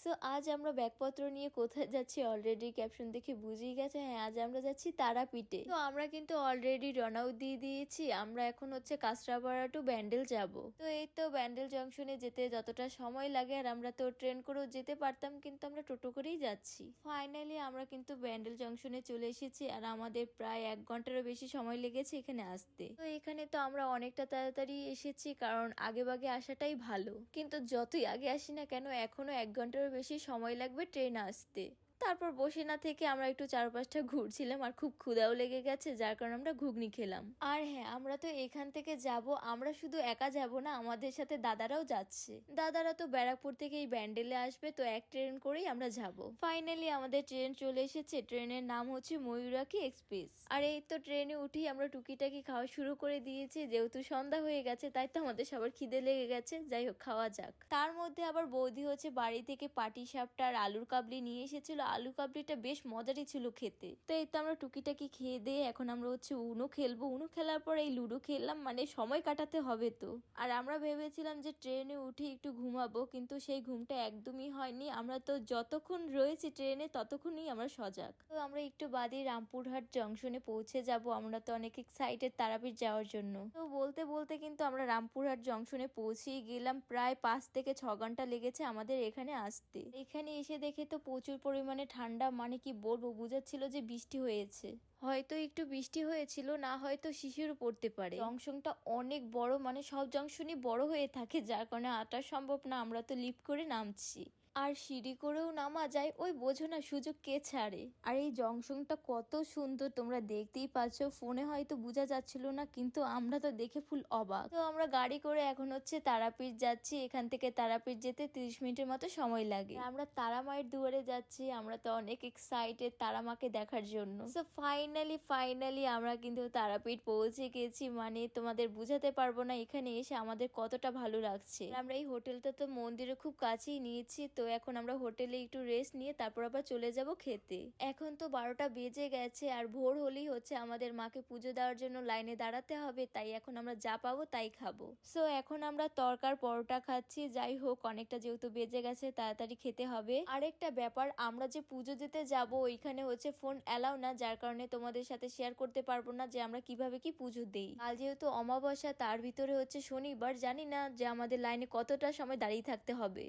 So আজ আমরা ব্যাগপত্র নিয়ে কোথায় যাচ্ছি অলরেডি ক্যাপশন দেখে বুঝেই গেছে। হ্যাঁ, আজ আমরা যাচ্ছি তারাপীঠে। তো আমরা কিন্তু অলরেডি রওনাও দিয়ে দিয়েছি। আমরা এখন হচ্ছে কাঁচরাপাড়া টু ব্যান্ডেল যাব। তো এই তো ব্যান্ডেল জংশনে যেতে যতটা সময় লাগে, আর আমরা তো ট্রেন করেও যেতে পারতাম, কিন্তু আমরা টোটো করেই যাচ্ছি। ফাইনালি আমরা কিন্তু ব্যান্ডেল জংশনে চলে এসেছি, আর আমাদের প্রায় 1 ঘন্টারও বেশি সময় লেগেছে এখানে আসতে। তো এখানে তো আমরা অনেকটা তাড়াতাড়ি এসেছি, কারণ আগে ভাগে আসাটাই ভালো। কিন্তু যতই আগে আসি না কেন, এখনো 1 ঘন্টারও বেশি সময় লাগবে ট্রেন আসতে। তারপর বসে না থেকে আমরা একটু চারপাশটা ঘুরছিলাম, আর খুব ক্ষুধাও লেগে গেছে, যার কারণে আমরা ঘুগনি খেলাম। আর হ্যাঁ, আমরা তো এখান থেকে যাব, আমরা শুধু একা যাব না, আমাদের সাথে দাদারাও যাচ্ছে। দাদারা তো ব্যারাকপুর থেকে এই ব্যান্ডেলে আসবে, তো এক ট্রেন করেই আমরা যাব। ফাইনালি আমাদের ট্রেন চলে এসেছে। ট্রেনের নাম হচ্ছে ময়ূরাক্ষী এক্সপ্রেস। আর এই তো ট্রেনে উঠেই আমরা টুকিটাকি খাওয়া শুরু করে দিয়েছি। যেহেতু সন্ধ্যা হয়ে গেছে, তাই তো আমাদের সবার খিদে লেগে গেছে। যাই হোক, খাওয়া যাক। তার মধ্যে আবার বৌদি হচ্ছে বাড়ি থেকে পাটিসাপটা আর আলুর কাবলি নিয়ে এসেছিল। আলু কাবলিটা বেশ মজারই ছিল খেতে। তো এই তো আমরা টুকিটাকি খেয়ে দিয়ে এখন আমরা হচ্ছে উনো খেলবো। উনো খেলার পর এই লুডো খেললাম, মানে সময় কাটাতে হবে তো। আর আমরা ভেবেছিলাম যে ট্রেনে উঠে একটু ঘুমাবো, কিন্তু সেই ঘুমটা একদমই হয়নি। আমরা তো যতক্ষণ রয়েছি ট্রেনে ততক্ষণই আমরা সজাগ। তো আমরা একটু বাদেই রামপুরহাট জংশনে পৌঁছে যাব। আমরা তো অনেক এক্সাইটেড তারাপীঠ যাওয়ার জন্য। তো বলতে বলতে কিন্তু আমরা রামপুরহাট জংশনে পৌঁছেই গেলাম। প্রায় 5 থেকে 6 ঘন্টা লেগেছে আমাদের এখানে আসতে। এখানে এসে দেখে তো প্রচুর পরিমাণে ঠান্ডা, মানে কি বলবো, বোঝাচ্ছিল যে বৃষ্টি হয়েছে। হয়তো একটু বৃষ্টি হয়েছিল, না হয়তো শিশিরও পড়তে পারে। জংশনটা অনেক বড়, মানে সব জংশনই বড় হয়ে থাকে, যার কারণে আটা সম্ভব না। আমরা তো লিফট করে নামছি, আর সিঁড়ি করেও নামা যায়, ওই বোঝো না, সুযোগ কে ছাড়ে। আর এই জংশনটা কত সুন্দর তোমরা দেখতেই পাচ্ছ। ফোনে হয়তো বোঝা যাচ্ছিল না, কিন্তু আমরা তো দেখে ফুল অবাক। তো আমরা গাড়ি করে এখন হচ্ছে তারাপীঠ যাচ্ছি। এখান থেকে তারাপীঠ যেতে 30 মিনিটের মতো সময় লাগে। আমরা তারা মায়ের দুয়ারে যাচ্ছি। আমরা তো অনেক এক্সাইটেড তারা মাকে দেখার জন্য। সো ফাইনালি আমরা কিন্তু তারাপীঠ পৌঁছে গেছি। মানে তোমাদের বুঝাতে পারবো না এখানে এসে আমাদের কতটা ভালো লাগছে। আমরা এই হোটেলটা তো মন্দিরের খুব কাছেই নিয়েছি। তো এখন আমরা হোটেলে একটু রেস্ট নিয়ে তারপর আবার চলে যাব খেতে। এখন তো 12টা বেজে গেছে, আর ভোর হলেই হচ্ছে আমাদের মাকে পুজো দেওয়ার জন্য লাইনে দাঁড়াতে হবে। তাই এখন আমরা যা পাবো তাই খাবো। সো এখন আমরা তরকার পরোটা খাচ্ছি। যাই হোক, অনেকটা যেহেতু বেজে গেছে, তাড়াতাড়ি খেতে হবে। আরেকটা ব্যাপার, আমরা যে পুজো দিতে যাব ওইখানে হচ্ছে ফোন অ্যালাউ না, যার কারণে তোমাদের সাথে শেয়ার করতে পারবো না যে আমরা কিভাবে কি পুজো দেই। কাল যেহেতু অমাবস্যা, তার ভিতরে হচ্ছে শনিবার, জানি না যে আমাদের লাইনে কতটা সময় দাঁড়িয়ে থাকতে হবে।